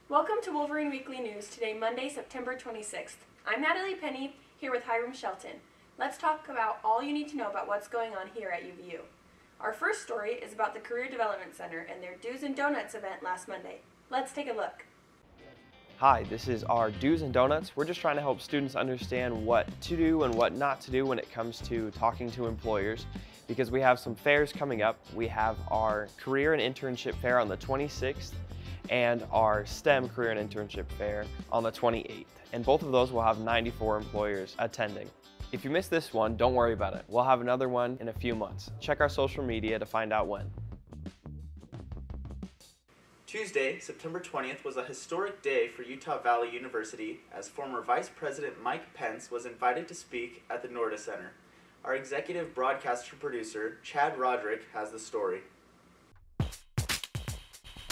Welcome to Wolverine Weekly News, today Monday, September 26th. I'm Natalie Penny, here with Hiram Shelton. Let's talk about all you need to know about what's going on here at UVU. Our first story is about the Career Development Center and their Do's and Donuts event last Monday. Let's take a look. Hi, this is our Do's and Donuts. We're just trying to help students understand what to do and what not to do when it comes to talking to employers, because we have some fairs coming up. We have our Career and Internship Fair on the 26th and our STEM Career and Internship Fair on the 28th. And both of those will have 94 employers attending. If you missed this one, don't worry about it. We'll have another one in a few months. Check our social media to find out when. Tuesday, September 20th was a historic day for Utah Valley University as former Vice President Mike Pence was invited to speak at the Norda Center. Our executive broadcaster producer, Chad Roderick, has the story.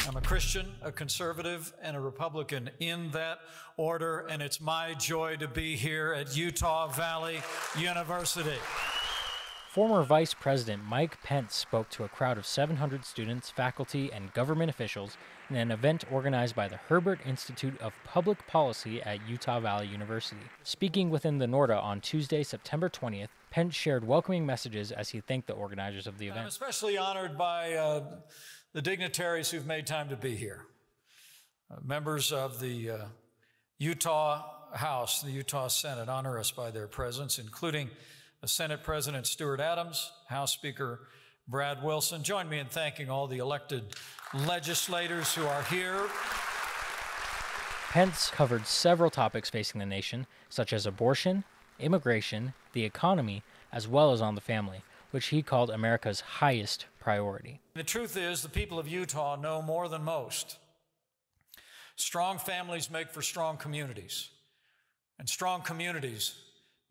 I'm a Christian, a conservative, and a Republican in that order, and it's my joy to be here at Utah Valley University. Former Vice President Mike Pence spoke to a crowd of 700 students, faculty, and government officials in an event organized by the Herbert Institute of Public Policy at Utah Valley University. Speaking within the Norda on Tuesday, September 20th, Pence shared welcoming messages as he thanked the organizers of the event. I'm especially honored by the dignitaries who've made time to be here. Members of the Utah House, the Utah Senate, honor us by their presence, including Senate President Stuart Adams, House Speaker Brad Wilson. Join me in thanking all the elected legislators who are here. Pence covered several topics facing the nation, such as abortion, immigration, the economy, as well as on the family, which he called America's highest priority. The truth is, the people of Utah know more than most. Strong families make for strong communities, and strong communities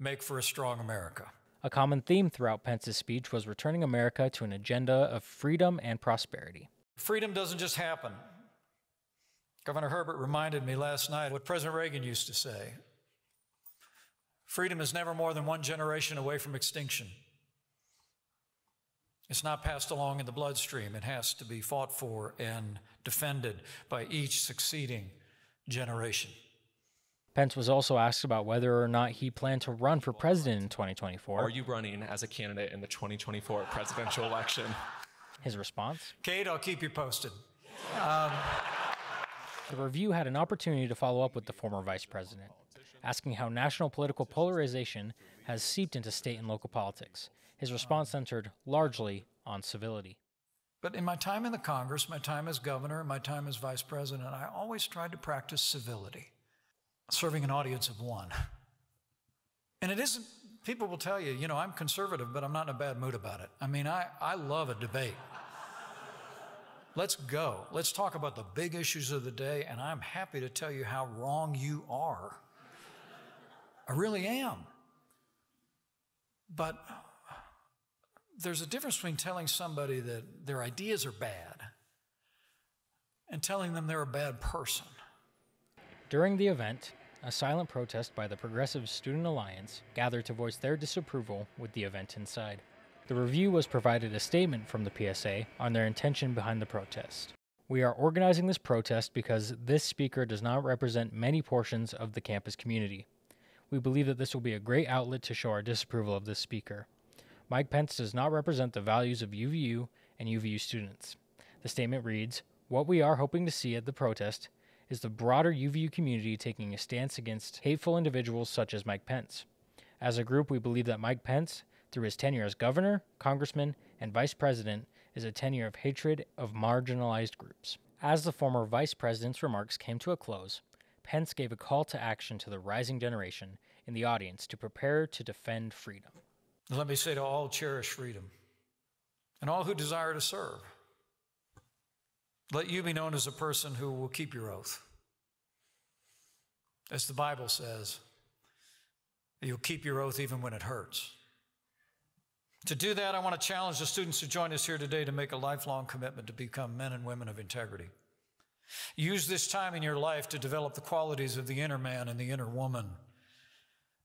make for a strong America. A common theme throughout Pence's speech was returning America to an agenda of freedom and prosperity. Freedom doesn't just happen. Governor Herbert reminded me last night what President Reagan used to say. Freedom is never more than one generation away from extinction. It's not passed along in the bloodstream. It has to be fought for and defended by each succeeding generation. Pence was also asked about whether or not he planned to run for president in 2024. Are you running as a candidate in the 2024 presidential election? His response? Kate, I'll keep you posted. The review had an opportunity to follow up with the former vice president, asking how national political polarization has seeped into state and local politics. His response centered largely on civility. But in my time in the Congress, my time as governor, my time as vice president, I always tried to practice civility, serving an audience of one. And it isn't, people will tell you, I'm conservative, but I'm not in a bad mood about it. I mean, I love a debate. Let's go. Let's talk about the big issues of the day, and I'm happy to tell you how wrong you are. I really am. But there's a difference between telling somebody that their ideas are bad and telling them they're a bad person. During the event, a silent protest by the Progressive Student Alliance gathered to voice their disapproval with the event inside. The review was provided a statement from the PSA on their intention behind the protest. We are organizing this protest because this speaker does not represent many portions of the campus community. We believe that this will be a great outlet to show our disapproval of this speaker. Mike Pence does not represent the values of UVU and UVU students. The statement reads, "What we are hoping to see at the protest is the broader UVU community taking a stance against hateful individuals such as Mike Pence. As a group, we believe that Mike Pence, through his tenure as governor, congressman, and vice president, is a tenure of hatred of marginalized groups." As the former vice president's remarks came to a close, Pence gave a call to action to the rising generation in the audience to prepare to defend freedom. Let me say to all, cherish freedom, and all who desire to serve. Let you be known as a person who will keep your oath. As the Bible says, you'll keep your oath even when it hurts. To do that, I want to challenge the students who join us here today to make a lifelong commitment to become men and women of integrity. Use this time in your life to develop the qualities of the inner man and the inner woman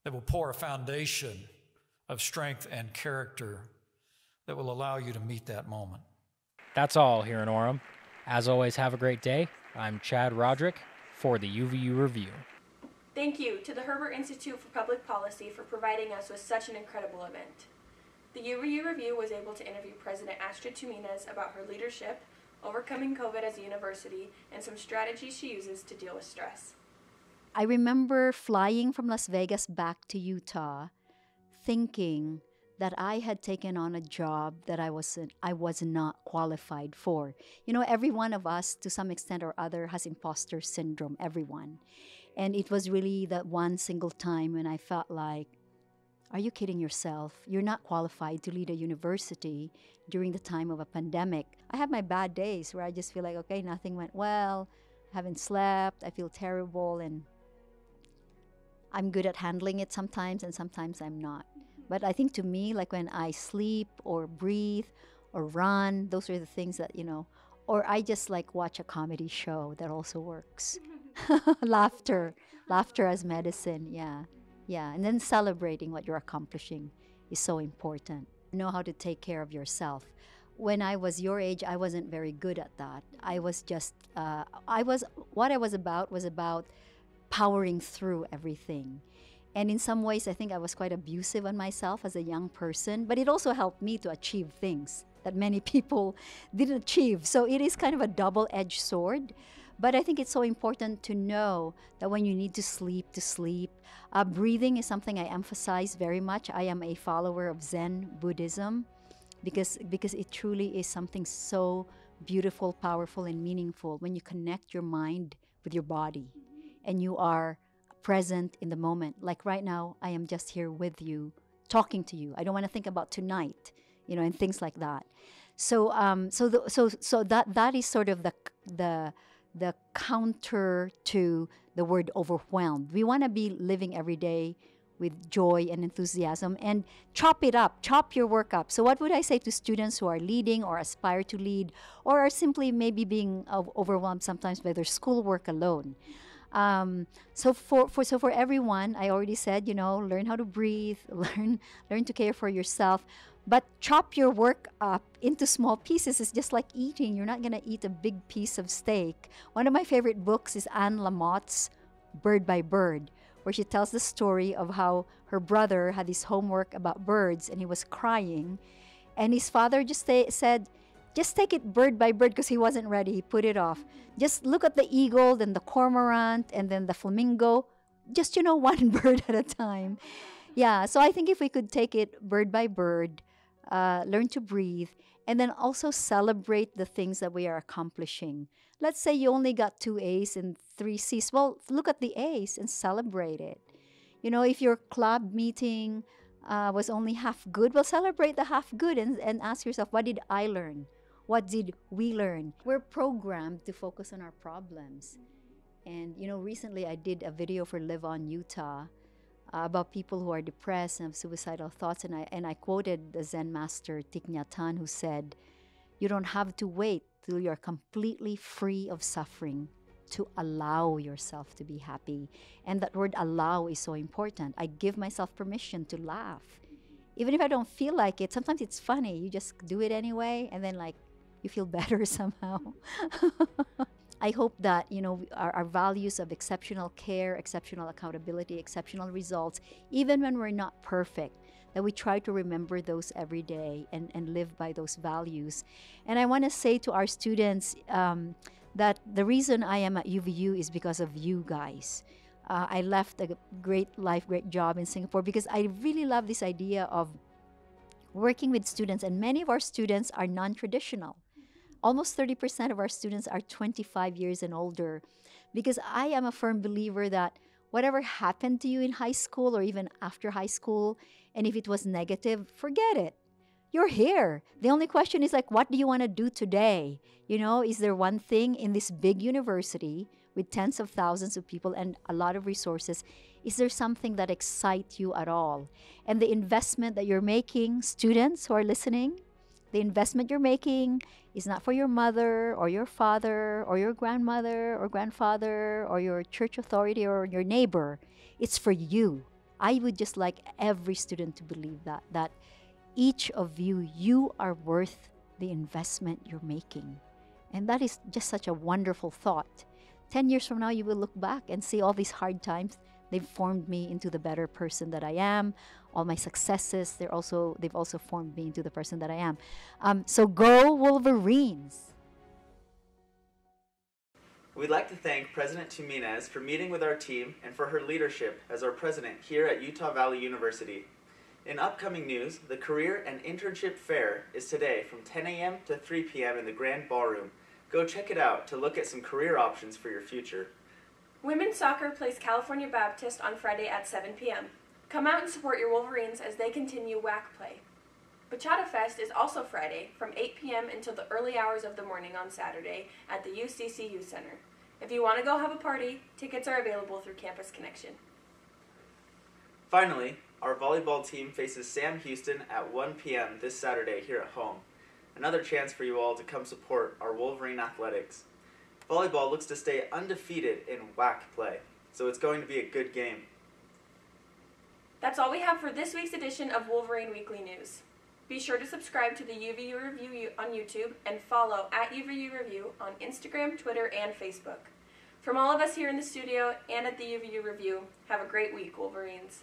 that will pour a foundation of strength and character that will allow you to meet that moment. That's all here in Orem. As always, have a great day. I'm Chad Roderick for the UVU Review. Thank you to the Herbert Institute for Public Policy for providing us with such an incredible event. The UVU Review was able to interview President Astrid Tuminez about her leadership, overcoming COVID as a university, and some strategies she uses to deal with stress. I remember flying from Las Vegas back to Utah, thinking that I had taken on a job that I was not qualified for. You know, every one of us, to some extent or other, has imposter syndrome, everyone. And it was really that one single time when I felt like, are you kidding yourself? You're not qualified to lead a university during the time of a pandemic. I have my bad days where I just feel like, okay, nothing went well, I haven't slept, I feel terrible, and I'm good at handling it sometimes, and sometimes I'm not. But I think to me, like when I sleep or breathe or run, those are the things that, or I just like watch a comedy show, that also works. Laughter as medicine, yeah. And then celebrating what you're accomplishing is so important. Know how to take care of yourself. When I was your age, I wasn't very good at that. I was just, what I was about powering through everything. And in some ways, I think I was quite abusive on myself as a young person, but it also helped me to achieve things that many people didn't achieve. So it is kind of a double-edged sword. But I think it's so important to know that when you need to sleep, breathing is something I emphasize very much. I am a follower of Zen Buddhism because it truly is something so beautiful, powerful, and meaningful when you connect your mind with your body and you are present in the moment. Like right now, I am just here with you, talking to you. I don't want to think about tonight, and things like that. So that is sort of the counter to the word overwhelmed. We want to be living every day with joy and enthusiasm and chop it up, chop your work up. So what would I say to students who are leading or aspire to lead or are simply maybe being overwhelmed sometimes by their schoolwork alone? So for everyone, I already said, learn how to breathe, learn to care for yourself. But chop your work up into small pieces. It's just like eating. You're not going to eat a big piece of steak. One of my favorite books is Anne Lamott's Bird by Bird, where she tells the story of how her brother had his homework about birds and he was crying. And his father just said, just take it bird by bird, because he wasn't ready. He put it off. Just look at the eagle, then the cormorant, and then the flamingo. Just, one bird at a time. Yeah, so I think if we could take it bird by bird, learn to breathe, and then also celebrate the things that we are accomplishing. Let's say you only got 2 A's and 3 C's. Well, look at the A's and celebrate it. If your club meeting was only half good, well, celebrate the half good and ask yourself, what did I learn? What did we learn? We're programmed to focus on our problems. And, recently I did a video for Live On Utah about people who are depressed and have suicidal thoughts. And I quoted the Zen master Thich Nhat Hanh, who said, you don't have to wait till you're completely free of suffering to allow yourself to be happy. And that word allow is so important. I give myself permission to laugh. Even if I don't feel like it, sometimes it's funny. You just do it anyway, and then you feel better somehow. I hope that, our values of exceptional care, exceptional accountability, exceptional results, even when we're not perfect, that we try to remember those every day and live by those values. And I want to say to our students that the reason I am at UVU is because of you guys. I left a great job in Singapore because I really love this idea of working with students, and many of our students are non-traditional. Almost 30% of our students are 25 years and older, because I am a firm believer that whatever happened to you in high school or even after high school, and if it was negative, forget it. You're here. The only question is what do you want to do today? Is there one thing in this big university with tens of thousands of people and a lot of resources, is there something that excites you at all? And the investment that you're making, students who are listening, the investment you're making is not for your mother or your father or your grandmother or grandfather or your church authority or your neighbor. It's for you. I would just like every student to believe that each of you are worth the investment you're making. And that is just such a wonderful thought, 10 years from now, you will look back and see all these hard times. They've formed me into the better person that I am. All my successes, they've also formed me into the person that I am. So go Wolverines! We'd like to thank President Jimenez for meeting with our team and for her leadership as our president here at Utah Valley University. In upcoming news, the Career and Internship Fair is today from 10 a.m. to 3 p.m. in the Grand Ballroom. Go check it out to look at some career options for your future. Women's soccer plays California Baptist on Friday at 7 p.m. Come out and support your Wolverines as they continue WAC play. Bachata Fest is also Friday from 8 p.m. until the early hours of the morning on Saturday at the UCC Youth Center. If you want to go have a party, tickets are available through Campus Connection. Finally, our volleyball team faces Sam Houston at 1 p.m. this Saturday here at home. Another chance for you all to come support our Wolverine athletics. Volleyball looks to stay undefeated in WAC play, so it's going to be a good game. That's all we have for this week's edition of Wolverine Weekly News. Be sure to subscribe to the UVU Review on YouTube and follow at UVU Review on Instagram, Twitter, and Facebook. From all of us here in the studio and at the UVU Review, have a great week, Wolverines.